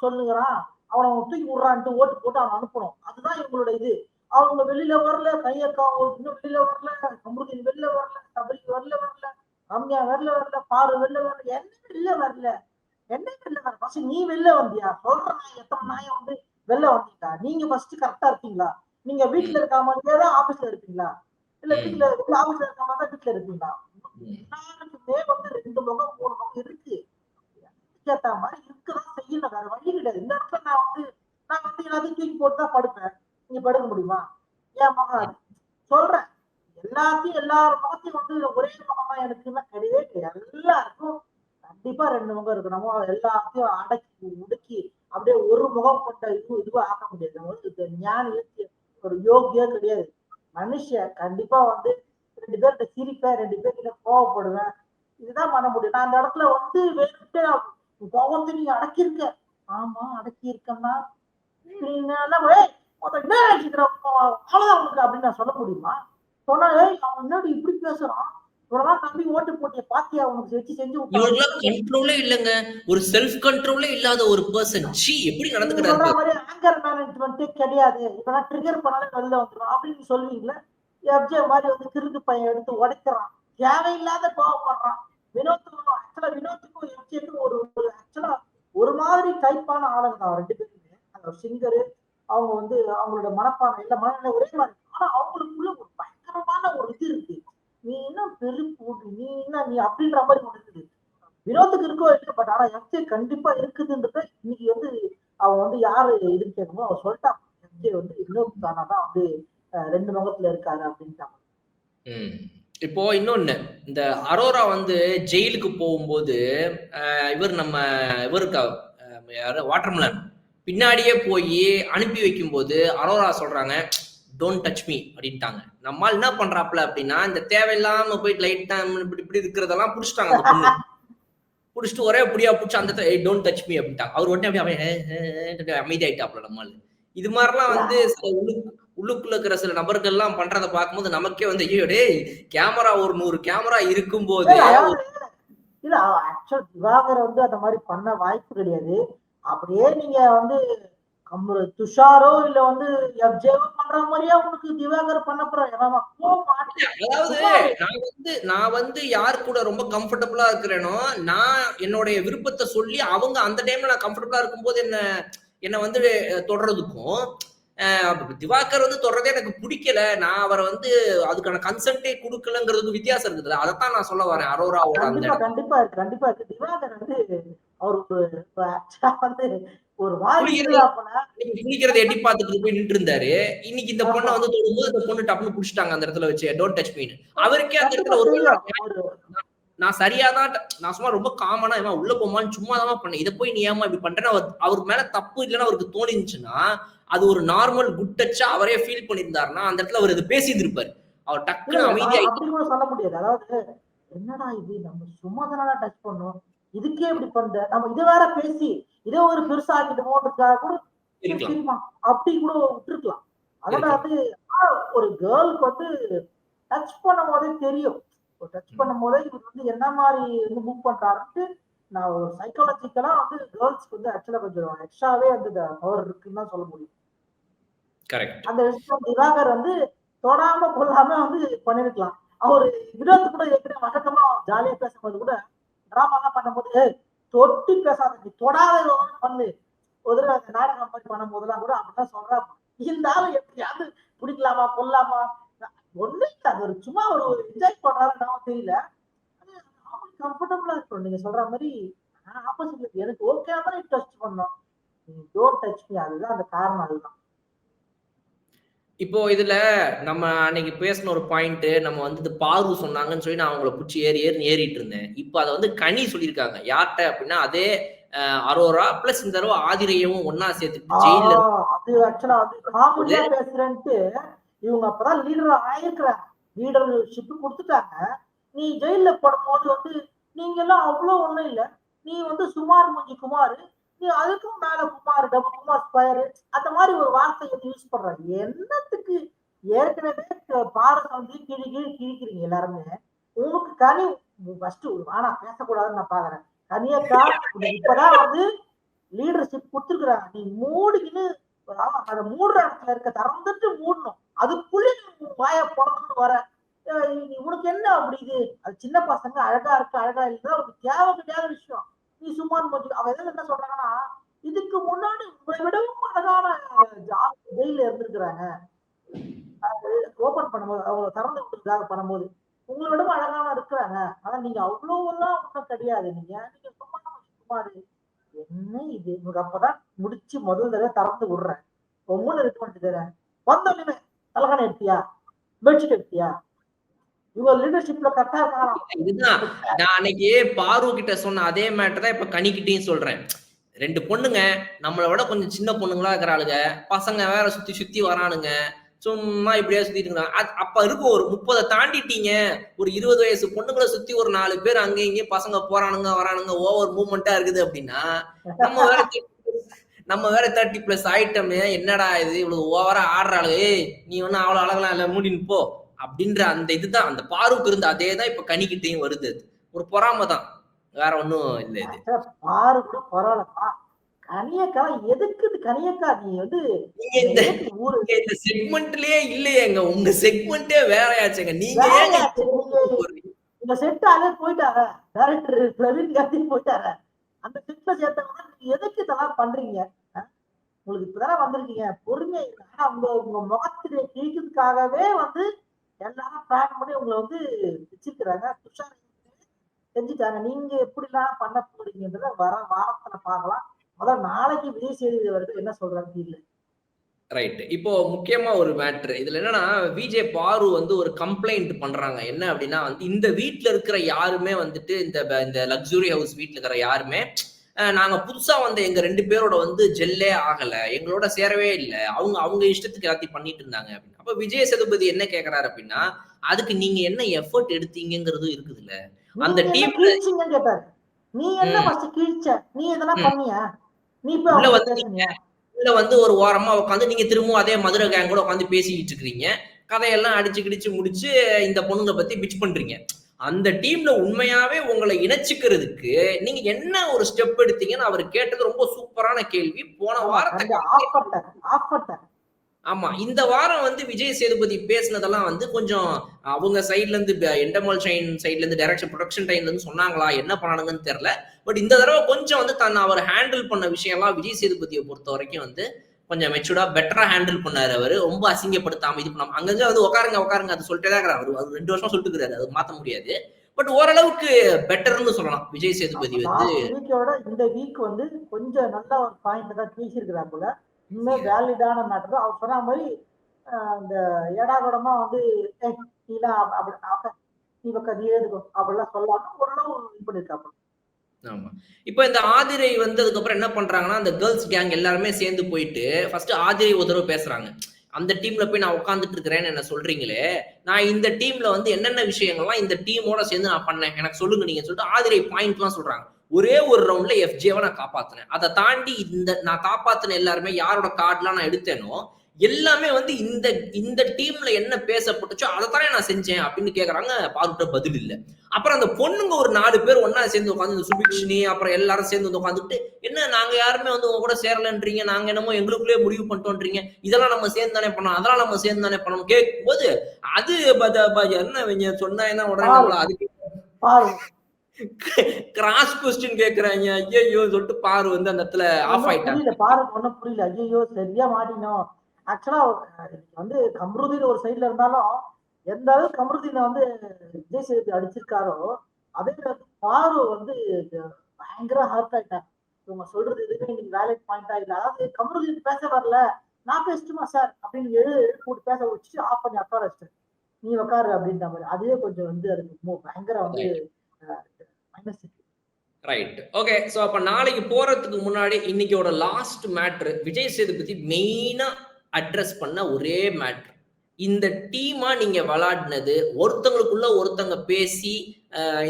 சொல்லுங்கிறான், அவனை தூக்கி விடுறான்ட்டு ஓட்டு போட்டு அவன் அனுப்பணும். அதுதான் இவங்களோட இது. அவங்க வெளியில வரல, கையக்கா இன்னும் வெளியில வரல, கமருதீன் வெளில வரல, சபரி வெளில வரல, ரம்யா வெளில வரல, பாரு வெளில வரல, என்ன வெளில வரல, என்ன வெளில வரல. ஃபர்ஸ்ட் நீ வெளில வந்தியா? சொல்ற நாய் எத்தனை நாயை வந்து வெளில வந்தீங்களா? நீங்க ஃபர்ஸ்ட் கரெக்டா இருக்கீங்களா? நீங்க வீட்டுல இருக்க மாதிரியே தான் ஆபீஸ்ல இருப்பீங்களா? இல்ல வீட்டுல ஆபீஸ்ல இருக்க மாதிரி தான் வீட்டுல இருப்பீங்களா? எல்லாருக்குமே வந்து 2 முகம் 3 முகம் இருக்கு. ஏத்த மாதிரி இருக்கதான் செய்யணும். வேற வழி கிடையாது. இந்த இடத்துல நான் வந்து எல்லாத்தையும் தூக்கி போட்டு தான் படுப்பேன். நீங்க படுக்க முடியுமா? என் முகம் அது. சொல்றேன். எல்லாத்தையும் எல்லார் முகத்தையும் வந்து ஒரே முகமா எனக்குன்னா கிடையவே கிடையாது. எல்லாருக்கும் கண்டிப்பா 2 முகம் இருக்கு. நம்ம எல்லாத்தையும் அடக்கி உடுக்கி அப்படியே ஒரு முகம் கொண்ட இதுவா ஆக்க முடியாது. நம்ம வந்து ஞானி ஒரு யோகியே கிடையாது. மனுஷன் கண்டிப்பா வந்து 2 பேர்கிட்ட சிரிப்பேன், 2 பேர்கிட்ட கோவப்படுவேன். இதுதான் பண்ண முடியும். நான் அந்த இடத்துல வந்து வேணும்ட்டு கோவத்தை நீ அடக்கியிருக்க. ஆமா அடக்கி இருக்கேன்னா அப்படின்னு நான் சொல்ல முடியுமா? சொன்னா அவன் முன்னாடி இப்படி பேசுறான், இவரெல்லாம் நம்பி ஓட்டு போட்டிய பாத்தியா உனக்கு வச்சு செஞ்சு இவங்களாம் கண்ட்ரோலே இல்லங்க. ஒரு செல்ஃப் கண்ட்ரோலே இல்லாத ஒரு பர்சன் சி எப்படி நடந்துக்கிறாரு? சொல்ற மாதிரி ஆங்கர் மேனேஜ்மெண்ட்டே கிடையாது. இப்ப ட்ரிகர் பண்ணாலே வெளில வந்துடும் அப்படின்னு சொல்லுவீங்களா? எஃப்ஜே மாதிரி வந்து கிறுக்கு பையன் எடுத்து உடைக்கிறான், தேவையில்லாத கோவப்படுறான். வினோத்துக்கும் ஆக்சுவலா வினோத்துக்கும் எஃப்ஜேக்கும் ஒரு ஆக்சுவலா ஒரு மாதிரி டைப்பான ஆளுங்க தான் 2 பேருமே. அந்த சிங்கரு அவங்க வந்து அவங்களோட மனப்பான்மை இல்ல மனநிலை ஒரே மாதிரி. ஆனா அவங்களுக்குள்ள ஒரு பயங்கரமான ஒரு இது இருக்கு. நீ என்ன வெறுப்பு, நீ என்ன நீ அப்படின்ற மாதிரி ஒண்ணு இருக்குது. வினோத்துக்கு இருக்கோ இல்லையோ பட் ஆனா எஃப்ஜே கண்டிப்பா இருக்குதுன்றத இன்னைக்கு வந்து அவன் வந்து யாரு இதுன்னு கேட்கணும் அவன் சொல்லிட்டான். எஃப்ஜே வந்து வினோத் தானா தான் வந்து 2 முகத்துல இருக்காரு அப்படின்ட்டான். ம். இப்போ இன்னொன்னு, இந்த அரோரா வந்து ஜெயிலுக்கு போகும்போது, இவர் நம்ம இவருக்கா யாரு வாட்டர்மெலன் பின்னாடியே போய் அனுப்பி வைக்கும்போது அரோரா சொல்றாங்க, டோன்ட் டச் மீ அப்படின்ட்டாங்க. நம்மால் என்ன பண்றாப்ல அப்படின்னா, இந்த தேவையில்லாம போயிட்டு லைட்டா இப்படி இப்படி இருக்கிறதெல்லாம் புடிச்சிட்டாங்க அந்த பொண்ணு. புடிச்சிட்டு ஒரே புடியா புடிச்சு அந்த டோன்ட் டச் மீ அப்படின்ட்டாங்க. அவர் உடனே அப்படியே அமைதியாயிட்டாப்ல நம்மால். இது மாதிரிலாம் வந்து சில உள்ளுக்குள்ள இருக்கிற சில நபர்கள்லாம் பண்றத பார்க்கும்போது நமக்கே வந்து ஐயோ டேய் கேமரா ஒரு 100 கேமரா இருக்கும்போதே அதாவது இல்ல ஆக்சுவல் திவாகர் வந்து அந்த மாதிரி பண்ண வாய்ப்பு கிடையாது. அப்படியே நீங்க வந்து துஷாரோ இல்ல வந்து எஃப்ஜேவோ பண்ற மாதிரியா உங்களுக்கு திவாகர் பண்ண போறாரு. அதாவது நான் வந்து யார் கூட ரொம்ப கம்ஃபர்டபுளா இருக்கிறேனோ நான் என்னுடைய விருப்பத்தை சொல்லி அவங்க அந்த டைம்ல நான் கம்ஃபர்டபுளா இருக்கும்போது என்ன என்ன வந்து தொடர்றதுக்கும் திவாகர் வந்து தொடர்றதே எனக்கு பிடிக்கல. நான் அவரை வந்து அதுக்கான கன்சென்ட்டே கொடுக்கலங்கிறதுக்கு வித்தியாசம் இருக்குது. அதைத்தான் நான் சொல்ல வரேன் அரோராவோட அந்த கண்டிப்பா கண்டிப்பா இருக்கு கண்டிப்பா இருக்கு. திவாகர் வந்து அவருக்கு வந்து ஒரு வாய்ப்பு குளிக்கிறத எட்டி பார்த்துட்டு போய் நின்று இருந்தாரு. இன்னைக்கு இந்த பொண்ணை வந்து தொடும்போது இந்த பொண்ணு டப்புன்னு புடிச்சிட்டாங்க அந்த இடத்துல வச்சு டோன்ட் டச் மீன்னு. அவருக்கே அந்த இடத்துல ஒரு நான் சரியாதான் நான் சும்மா ரொம்ப காமனா இவன் உள்ள போமான்னு சும்மா தான் பண்ணேன். இதை போய் நீ ஏமா இப்படி பண்றேன்னு அவருக்கு மேல தப்பு இல்லைன்னா அவருக்கு தோணிருந்துச்சுன்னா அது ஒரு நார்மல் குட் டச்சா அவரே ஃபீல் பண்ணியிருந்தாருன்னா அந்த இடத்துல அவர் இதை பேசியிருந்திருப்பாரு. அவர் டக்குன்னு அமைதியா அப்படி கூட சொல்ல முடியாது. அதாவது என்னடா இது நம்ம சும்மா தானடா டச் பண்ணோம். இதுக்கே இப்படி பண்ற நம்ம இதை வேற பேசி இதை ஒரு பெருசா ஆக்கிட்டு போறதுக்காக கூட சரிமா அப்படி கூட விட்டுருக்கலாம். அதாவது ஒரு கேர்ளுக்கு வந்து டச் பண்ணும் போதே தெரியும். டச் பண்ணும் போதே இவர் வந்து என்ன மாதிரி வந்து மூவ் பண்றாருன்ட்டு நான் ஒரு சைக்காலஜிக்கலா வந்து கேர்ள்ஸ்க்கு வந்து ஆக்சுவலா கொஞ்சம் எக்ஸ்ட்ராவே வந்து பவர் இருக்குன்னு தான் சொல்ல முடியும். அந்த விஷயம் திவாகர் வந்து தொடாம கொள்ளாம வந்து பண்ணிருக்கலாம். அவரு வினோத் கூட ஏற்கனவே வழக்கமா ஜாலியா பேசும்போது கூட டிராமா எல்லாம் பண்ணும்போது தொட்டு பேசாத நீ தொடாத பண்ணு ஒரு அந்த நாடகம் மாதிரி பண்ணும் போதெல்லாம் கூட அப்படிதான் சொல்றாங்க. இருந்தாலும் எப்படியாவது பிடிக்கலாமா கொல்லாமா ஒண்ணு இல்ல அது ஒரு சும்மா ஒரு என்ஜாய் பண்றாருன்னு தெரியல. அவங்களுக்கு கம்ஃபர்டபுளா இருக்கும். நீங்க சொல்ற மாதிரி ஆப்போசிட்ல எனக்கு ஓகே தான் டச் பண்ணோம். டோன்ட் டச் மீ அதுதான் அந்த காரணம் அதுதான். இப்போ இதுல நம்ம அன்னைக்கு பேசின ஒரு பாயிண்ட் நம்ம வந்து பாரு சொன்னாங்கன்னு சொல்லி நான் அவங்கள பிடிச்சி ஏறிட்டு இருந்தேன். இப்போ அதை வந்து கனி சொல்லியிருக்காங்க யார்கிட்ட அப்படின்னா அதே அரோரா பிளஸ் இந்த தடவை ஆதிரையவும் ஒன்னா சேர்த்துட்டு ஜெயில அது ஆக்சுவலா அது காமெடியா பேசுறேன்ட்டு இவங்க அப்பதான் லீடர் ஆயிருக்கிறாங்க. லீடர்ஷிப் கொடுத்துட்டாங்க. நீ ஜெயில போடும்போது வந்து நீங்க எல்லாம் அவ்வளவு ஒண்ணும் இல்ல. நீ வந்து சுமார் மூஞ்சி குமார் நீ அதுக்கும் மேல குமார் டபுள் குமார் ஸ்கொயர் அந்த மாதிரி ஒரு வார்த்தை வந்து யூஸ் பண்றாங்க. என்னத்துக்கு ஏற்கனவே பாரதம் வந்து கிழிக்கிறீங்க எல்லாருமே. உங்களுக்கு கனி ஃபர்ஸ்ட் ஆனா பேசக்கூடாதுன்னு நான் பாக்குறேன். கனியக்கா இப்பதான் வந்து லீடர்ஷிப் கொடுத்துருக்குறாங்க. நீ மூடிக்கின்னு அதை மூடுற இடத்துல இருக்க திறந்துட்டு மூடணும். அதுக்குள்ளே நீ வாய பிறந்துட்டு வர உனக்கு என்ன அப்படி இது அது சின்ன பசங்க அழகா இருக்கு அழகா இல்லைன்னா ஒரு தேவை கிடையாத விஷயம். நீ சும்மா அவ எதாவது என்ன சொல்றாங்கன்னா இதுக்கு முன்னாடி உங்களை விடவும் அழகான ஜெயில இருந்திருக்கிறாங்க. ஓபன் பண்ணும்போது அவங்க திறந்து விட்டுருக்காக பண்ணும்போது உங்களை விடவும் அழகான இருக்கிறாங்க. ஆனா நீங்க அவ்வளவு எல்லாம் ஒன்றும் கிடையாது. நீங்க சுமாரு என்ன இது உங்களுக்கு அப்பதான் முடிச்சு முதல் தடவை திறந்து விடுறேன். ஒவ்வொன்னு இருக்கு பண்ணிட்டு வந்தோடனே தலகான எடுத்தியா பெட்ஷீட் எடுத்தியா இவங்க லீடர்ஷிப்ல கரெக்டா இருக்காங்க. இதுதான் நான் அன்னைக்கு பாரு கிட்ட சொன்ன அதே மேட்டர் தான் இப்ப கனிக்கிட்டையும் சொல்றேன். 2 பொண்ணுங்க நம்மளை விட கொஞ்சம் சின்ன பொண்ணுங்களா இருக்கிறாளுங்க. பசங்க வேற சுத்தி சுத்தி வரானுங்க. சும்மா இப்படியே சுத்திட்டு இருந்தாங்க. அப்ப இருக்கும் ஒரு 30 தாண்டிட்டீங்க. ஒரு 20 வயசு பொண்ணுங்களை சுத்தி ஒரு 4 பேர் அங்க இங்கேயும் பசங்க போறானுங்க வரானுங்க ஓவர் மூவ்மெண்டா இருக்குது அப்படின்னா நம்ம வேற 30+ ஆயிட்டோமே என்னடா இது இவ்வளவு ஓவரா ஆடுறாளு நீ ஒன்னும் அவ்வளவு அழகலாம் இல்ல மூடின்னு போ அப்படின்ற அந்த இதுதான் அந்த பாருக்கு இருந்த அதே தான் இப்ப கனிக்கிட்டையும் வருது. ஒரு பொறாம தான் வேற ஒண்ணும் இல்ல. இது பாரு கூட பரவாயில்லப்பா. கனியக்கா எதுக்கு கனியக்கா நீ வந்து இந்த செக்மெண்ட்லயே இல்லையேங்க. உங்க செக்மெண்டே வேறையாச்சுங்க. நீங்க இந்த செட் அதே போயிட்டாங்க. டைரக்டர் பிரவீன் காந்தி போயிட்டாரு. அந்த செட்ல சேர்த்தவங்க எதுக்கு இதெல்லாம் பண்றீங்க? உங்களுக்கு இப்பதானே வந்திருக்கீங்க, பொறுமையா இருங்க. ஆனா உங்க முகத்திலே கிழிக்கிறதுக்காகவே வந்து எல்லாரும் பிளான் பண்ணி உங்களை வந்து வச்சிருக்கிறாங்க. துஷார் செஞ்சுட்டாங்க. நீங்க எப்படிலாம் பண்ண போறீங்கன்றத வாரத்துல பார்க்கலாம். முதல்ல நாளைக்கு விஜய் சேதுபதி அவர்கள் என்ன சொல்றாருன்னு தெரியல. ரைட். இப்போ முக்கியமா ஒரு மேட்ரு. இதுல என்னன்னா, விஜே பாரு வந்து ஒரு கம்ப்ளைண்ட் பண்றாங்க. என்ன அப்டின்னா வந்து, இந்த வீட்ல இருக்கிற யாருமே வந்துட்டு இந்த லக்ஸுரி ஹவுஸ் வீட்ல இருக்கிற யாருமே, நாங்க புதுசா வந்த எங்க 2 பேரோட வந்து ஜெல்லே ஆகல. எங்களோட சேரவே இல்ல. அவங்க அவங்க இஷ்டத்துக்கு எல்லாத்தையும் பண்ணிட்டு இருந்தாங்க அப்டின்னு. அப்ப விஜய் சேதுபதி என்ன கேட்கிறாரு அப்டின்னா, அதுக்கு நீங்க என்ன எஃபோர்ட் எடுத்தீங்கங்கிறதும் இருக்குதுல்ல. அந்த நீங்க என்ன டீம்ல கிழிச்சீங்கன்னு கேட்டாரு. நீ என்ன ம், ஃபர்ஸ்ட் கிழிச்ச? நீ எதனா ம். பண்ணியா? நீ போய் உள்ள அவங்ககிட்ட வந்து பேசுனியா? உள்ள வந்து ஒரு ஓரமா உட்காந்து நீங்க திரும்பவும் அதே மதுரை கேங் கூட உட்காந்து பேசிக்கிட்டு இருக்கிறீங்க. கதையெல்லாம் அடிச்சு கிடிச்சு முடிச்சு இந்த பொண்ணுங்கள பத்தி பிட்ச் பண்றீங்க. அந்த டீம்ல உண்மையாவே உங்கள இணைச்சுக்கிறதுக்கு நீங்க என்ன ஒரு ஸ்டெப் எடுத்தீங்கன்னு அவரு கேட்டது ரொம்ப சூப்பரான கேள்வி. போன ஆமா, வாரத்த ஆஃப் பண்ணிட்டாரு. ஆஃப் பண்ணிட்டாரு. ஆமா. இந்த வாரம் வந்து விஜய் சேதுபதி பேசினதெல்லாம் வந்து கொஞ்சம் அவங்க சைட்ல இருந்து எண்டமல் ஷைன் சைட்ல இருந்து டைரக்ஷன் புரொடக்ஷன் டைம்ல இருந்து சொன்னாங்களா? என்ன பண்ணானுங்கன்னு தெரியல. பட் இந்த தடவ கொஞ்சம் வந்து அவர் ஹேண்டில் பண்ண விஷயம்லாம் விஜய் சேதுபதிய பொறுத்தவரைக்கும் வந்து கொஞ்சம் மெச்சூர்டா பெட்டரா ஹேண்டில் பண்ணாரு அவரு. ரொம்ப அசிங்கப்படுத்தாம இது பண்ணாம அங்கங்க வந்து உட்காருங்க, உட்காருங்க அது சொல்லிட்டே தான் இருக்கிறாரு. அவரு 2 வருஷமா சொல்லிட்டு இருக்கிறாரு. அது மாத்த முடியாது. பட் ஓரளவுக்கு பெட்டர்ன்னு சொல்லலாம். விஜய் சேதுபதி வந்து லாஸ்ட் வீக்கோட இந்த வீக் வந்து கொஞ்சம் நல்ல ஒரு பாயிண்ட் தான் பேசியிருக்கிறார் போல. இன்னும் yes. வேலிடான மேட்டர் தான். அவர் சொன்ன மாதிரி இந்த ஏடாகூடமா வந்து "ஏய், நீலாம் நீ பக்கம் நீ எழுதுக்கோ அப்படிலாம் சொல்லாம ஓரளவு இது பண்ணிருக்காப்புல. ஆமா. இப்ப இந்த ஆதிரை வந்ததுக்கு அப்புறம் என்ன பண்றாங்கன்னா, அந்த கேர்ல்ஸ் கேங் எல்லாருமே சேர்ந்து போயிட்டு, ஃபர்ஸ்ட் ஆதிரை ஒரு தடவ பேசுறாங்க. அந்த டீம்ல போய் நான் உட்கார்ந்துட்டு இருக்கிறேன்னு என்ன சொல்றீங்களே, நான் இந்த டீம்ல வந்து என்னென்ன விஷயங்கள்லாம் இந்த டீமோட சேர்ந்து நான் பண்ணேன். எனக்கு சொல்லுங்க நீங்கன்னு சொல்லிட்டு ஆதிரை பாயிண்ட்லாம் சொல்றாங்க. ஒரே ஒரு ரவுண்ட்ல எஃப்ஜேவ நான் காப்பாத்துனேன். அத தாண்டி நான் காப்பாத்துன எல்லாருமே யாரோட கார்ட்லாம் நான் எடுத்தேனோ, எல்லாமே வந்து இந்த இந்த டீம்ல என்ன பேசப்பட்டுச்சோ அதத்தானே நான் செஞ்சேன் அப்படின்னு கேக்குறாங்க. பாருட்ட பதில் இல்ல. அப்புறம் அந்த பொண்ணுங்க ஒரு 4 பேர் ஒண்ணா சேர்ந்து உட்காந்து இந்த சுபிக்ஷினி அப்புறம் எல்லாரும் சேர்ந்து வந்து உட்காந்துட்டு என்ன நாங்க யாருமே வந்து உங்க கூட சேரலன்றீங்க, நாங்க என்னமோ எங்களுக்குள்ளே முடிவு பண்ணிட்டோன்றீங்க, இதெல்லாம் நம்ம சேர்ந்து தானே பண்ணோம், அதெல்லாம் நம்ம சேர்ந்து தானே பண்ணணும் கேட்கும்போது அது என்ன இவங்க சொன்னா என்ன உடனே பாரு நம்மள அதுக்கு பாரு கிராஸ் கொஸ்டின் கேக்குறாங்க. ஐயோ சொல்லிட்டு பாரு வந்து அந்த இடத்துல ஆஃப் ஒன்னும் ஆயிட்டாங்க. புரியல. பாரு ஒன்னும் புரியல. ஐயோ சரியா மாட்டினோம். ஆக்சுவலா வந்து கம்ருதீன் ஒரு சைடுல இருந்தாலும் எந்த அளவுக்கு கம்ருதீனை வந்து விஜய் சேதுபதி அடிச்சிருக்காரோ அதே நேரத்தில் பாரு வந்து பயங்கர ஹர்ட் ஆயிட்டாங்க. இவங்க சொல்றது எதுவுமே இன்னைக்கு வேலிட் பாயிண்டா இல்ல. அதாவது கம்ருதீன் பேச வரல, நான் பேசட்டுமா சார் அப்படின்னு போட்டு பேச வச்சுட்டு ஆஃப் பண்ணி உட்கார வச்சிட்டேன். நீ உட்காரு அப்படின்ற மாதிரி. அதுவே கொஞ்சம் வந்து அதுக்கு பயங்கர வந்து மைனஸ். ரைட். ஓகே. சோ அப்ப நாளைக்கு போறதுக்கு முன்னாடி இன்னைக்கோட லாஸ்ட் மேட்ரு விஜய் சேதுபதி மெயினா அட்ரஸ் பண்ண ஒரே மேட்ரு. இந்த டீமா நீங்க விளையாடினது ஒருத்தங்களுக்குள்ள ஒருத்தங்க பேசி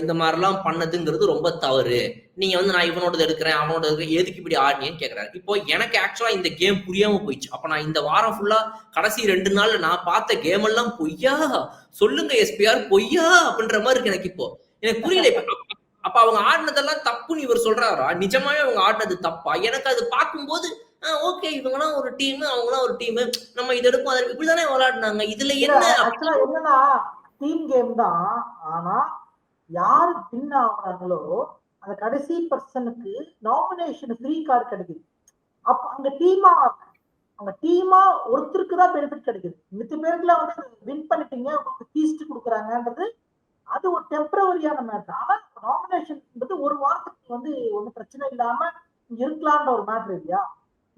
இந்த மாதிரிலாம் பண்ணதுங்கிறது ரொம்ப தவறு. நீங்க வந்து நான் இவனோடது எடுக்கிறேன் அவனோட எதுக்கு இப்படி ஆடினேன்னு கேக்குறாரு. இப்போ எனக்கு ஆக்சுவலா இந்த கேம் புரியாம போயிடுச்சு. அப்ப நான் இந்த வாரம் ஃபுல்லா கடைசி 2 நாள்ல நான் பார்த்த கேம் எல்லாம் பொய்யா சொல்லுங்க எஸ்பிஆர் பொய்யா அப்படின்ற மாதிரி இருக்கு எனக்கு இப்போ. எனக்கு புரியல. அப்ப அவங்க ஆடினதெல்லாம் தப்புன்னு இவர் சொல்றாரா? நிஜமாவே அவங்க ஆடினது தப்பா? எனக்கு அது பார்க்கும்போது ஓகே இவங்கலாம் ஒரு டீம் அவங்கலாம் ஒரு டீம் நம்ம இது எடுப்போம் அதை இப்படிதானே விளையாடினாங்க இதுல இல்ல என்ன ஆக்சுவலா என்னன்னா டீம் கேம் தான். ஆனா யாரு வின் ஆகுறாங்களோ அந்த கடைசி பர்சனுக்கு நாமினேஷன் ஃப்ரீ கார்டு கிடைக்குது. அப்ப அங்க டீமா ஒருத்தருக்கு தான் பெனிஃபிட் கிடைக்குது. மித்த பேருக்குலாம் வந்து வின் பண்ணிட்டீங்க உங்களுக்கு ஃபீஸ்ட் கொடுக்குறாங்கன்றது அது ஒரு டெம்பரவரியான மேட்டர். ஆனா நாமினேஷன் ஒரு வாரத்துக்கு வந்து ஒன்றும் பிரச்சனை இல்லாம இங்க இருக்கலான்ற ஒரு மேட்டர் இல்லையா?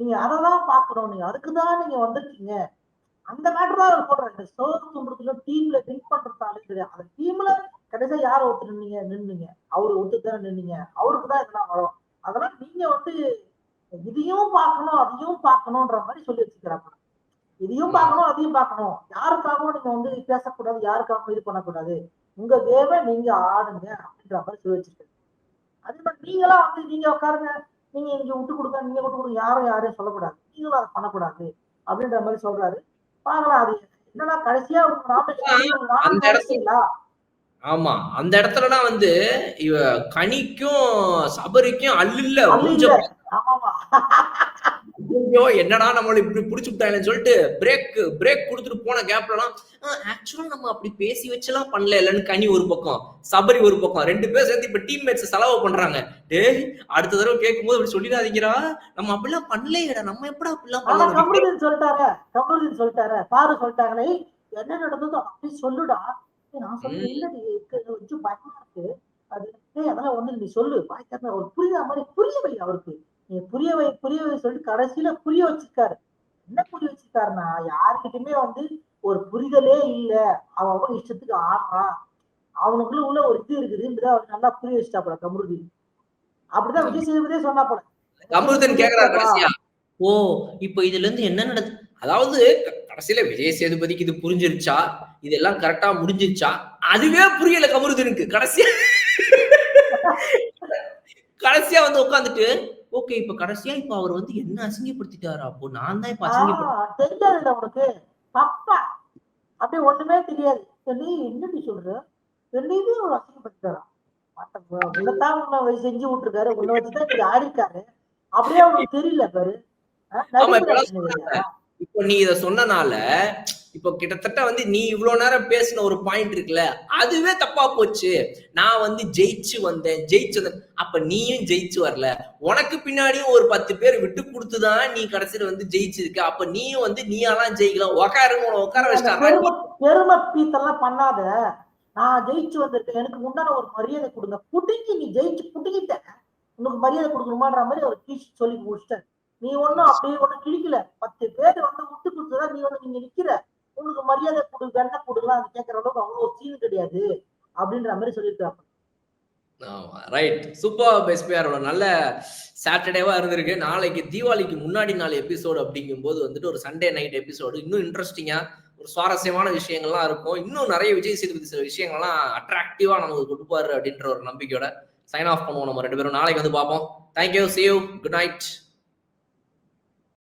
நீங்க அதை தான் பார்க்கணும். நீங்க அதுக்குதான் நீங்க வந்திருக்கீங்க. அந்த மேட்டர் தான் அவர் போடுறாரு. இந்த சோறு தும்புறதுல டீம்ல வின் பண்றதாலே தெரியாது. அந்த டீம்ல கடைசியா யார் ஒருத்தர் நின்னீங்க அவரு ஒருத்தர் தானே நின்னீங்க. அவருக்கு தான் இதெல்லாம் வரும். அதனால நீங்க வந்து இதையும் பார்க்கணும் அதையும் பார்க்கணும்ன்ற மாதிரி சொல்லி வச்சுக்கிறாங்க. இதையும் பார்க்கணும் அதையும் பார்க்கணும். யாருக்காகவும் நீங்க வந்து பேசக்கூடாது, யாருக்காகவும் இது பண்ணக்கூடாது. உங்க கேம நீங்க ஆடுங்க அப்படின்ற மாதிரி சொல்லி வச்சிருக்காரு. அதே மாதிரி நீங்களா வந்து நீங்க உட்காருங்க, நீங்க இங்க விட்டு கொடுங்க, நீங்க விட்டு கொடுங்க, யாரையும் சொல்லக்கூடாது, நீங்களும் அதை பண்ணக்கூடாது அப்படின்ற மாதிரி சொல்றாரு. பார்க்கலாம் அது என்னன்னா கடைசியா அந்த இடத்துல ஆமா அந்த இடத்துலதான் வந்து இவ கனிக்கும் சபரிக்கும் அல்ல அல்ல மூஞ்ச இல்ல. ஆமாமா ஐயோ என்னடா நம்மள இப்படி புடிச்சு விட்டாங்கன்னு சொல்லிட்டு பிரேக் கொடுத்துட்டு போன கேப்லாம் ஆக்சுவலா நம்ம அப்படி பேசி வச்செல்லாம் பண்ணல இல்லன்னு கனி ஒரு பக்கம் சபரி ஒரு பக்கம் 2 பேர் சேர்ந்து இப்ப டீம்மேட்ஸ் செலவு பண்றாங்க. டேய் அடுத்த தடவை கேட்கும்போது அப்படி சொல்லிடாதீங்கடா, நம்ம அப்படிலாம் பண்ணலையேடா, நம்ம எப்படா அப்படிலாம் ஆனா பண்ணோம். கமருதீன் சொல்லிட்டாரு பாரு சொல்லிட்டாங்களே என்ன நடந்ததோ அப்படி சொல்லுடா. நான் சொல்றேன் இல்லடி கொஞ்சம் பயமா இருக்கு அது. அதெல்லாம் ஒண்ணு நீ சொல்லு பாய்க்காத அவர் புரியாத மாதிரி புரிய வை அவருக்கு. நீ புரிய வை சொல்லிட்டு கடைசியில புரிய வச்சிருக்காரு. என்ன புரிய வச்சிருக்காருன்னா யாருக்கிட்டுமே வந்து ஒரு புரிதலே இல்ல, அவன் இஷ்டத்துக்கு ஆடுறான், அவனுக்குள்ள உள்ள ஒரு இது இருக்குதுன்றத அவர் நல்லா புரிய வச்சுட்டாப்பட கமருதீன். அப்படிதான் விஜய் சேதுபதியே சொன்னா போல. கமருதீன் கேக்குறாரு கடைசியா, ஓ இப்ப இதுல இருந்து என்ன நடந்து, அதாவது கடைசியில விஜய் சேதுபதிக்கு இது புரிஞ்சிருச்சா, இதெல்லாம் கரெக்டா முடிஞ்சிருச்சா, அதுவே புரியல கமருதீனுக்கு. கடைசியா வந்து உட்காந்துட்டு ஓகே இப்ப கடைசியா இப்ப அவர் வந்து என்ன அசிங்கப்படுத்திட்டாரு, அப்போ நான் தான் இப்ப அசிங்கப்படுத்த தெரியாது உனக்கு பப்பா அப்படியே ஒண்ணுமே தெரியாது. நீ என்னடி சொல்ற என்னையுமே ஒரு அசிங்கப்படுத்தாரா உன்னதான் உன்னை செஞ்சு விட்டுருக்காரு, உன்னை வச்சுதான் இப்படி ஆடிருக்காரு அப்படியே அவனுக்கு தெரியல பாரு. இப்போ நீ இத சொன்னனால இப்போ கிட்டத்தட்ட வந்து நீ இவ்வளவு நேரம் பேசின ஒரு பாயிண்ட் இருக்குல்ல, அதுவே தப்பா போச்சு. நான் வந்து ஜெயிச்சு வந்தேன். அப்ப நீயும் ஜெயிச்சு வரல, உனக்கு பின்னாடியும் ஒரு 10 பேர் விட்டு கொடுத்துதான் நீ கடைசியில வந்து ஜெயிச்சிருக்க. அப்ப நீயும் வந்து நீயாலாம் ஜெயிக்கலாம், உட்கார வச்சிட்டாங்க. பெருமை பீத்தெல்லாம் பண்ணாத. நான் ஜெயிச்சு வந்திருக்கேன், எனக்கு முன்னாடி ஒரு மரியாதை கொடுங்க. புடுங்கி நீ ஜெயிச்சு புடுங்கிட்ட, உனக்கு மரியாதை கொடுக்கணுமான்ற மாதிரி ஒரு கீழ் சொல்லி முடிச்சிட்டேன். நீ ஒண்ணும் அப்படியே ஒண்ணு கிழிக்கல. 10 பேர் வந்து விட்டு கொடுத்துதான் நீ வந்து நீங்க நிக்கிற, உனக்கு மரியாதை கொடு கண்ண கொடுக்கலாம் அது கேட்கற அளவுக்கு அவ்வளவு சீன் கிடையாது அப்படின்ற மாதிரி சொல்லியிருக்காங்க. ரைட், சூப்பர் பெஸ்பியார். நல்ல சாட்டர்டேவா இருந்திருக்கு. நாளைக்கு தீபாவளிக்கு முன்னாடி நாள் எபிசோடு அப்படிங்கும்போது வந்துட்டு ஒரு சண்டே நைட் எபிசோடு இன்னும் இன்ட்ரெஸ்டிங்கா ஒரு சுவாரஸ்யமான விஷயங்கள்லாம் இருக்கும். இன்னும் நிறைய விஜய் சேதுபதி சில விஷயங்கள்லாம் அட்ராக்டிவா நமக்கு கொடுப்பாரு அப்படின்ற ஒரு நம்பிக்கையோட சைன் ஆஃப் பண்ணுவோம் நம்ம 2 பேரும். நாளைக்கு வந்து பார்ப்போம். Thank you, see you, good night.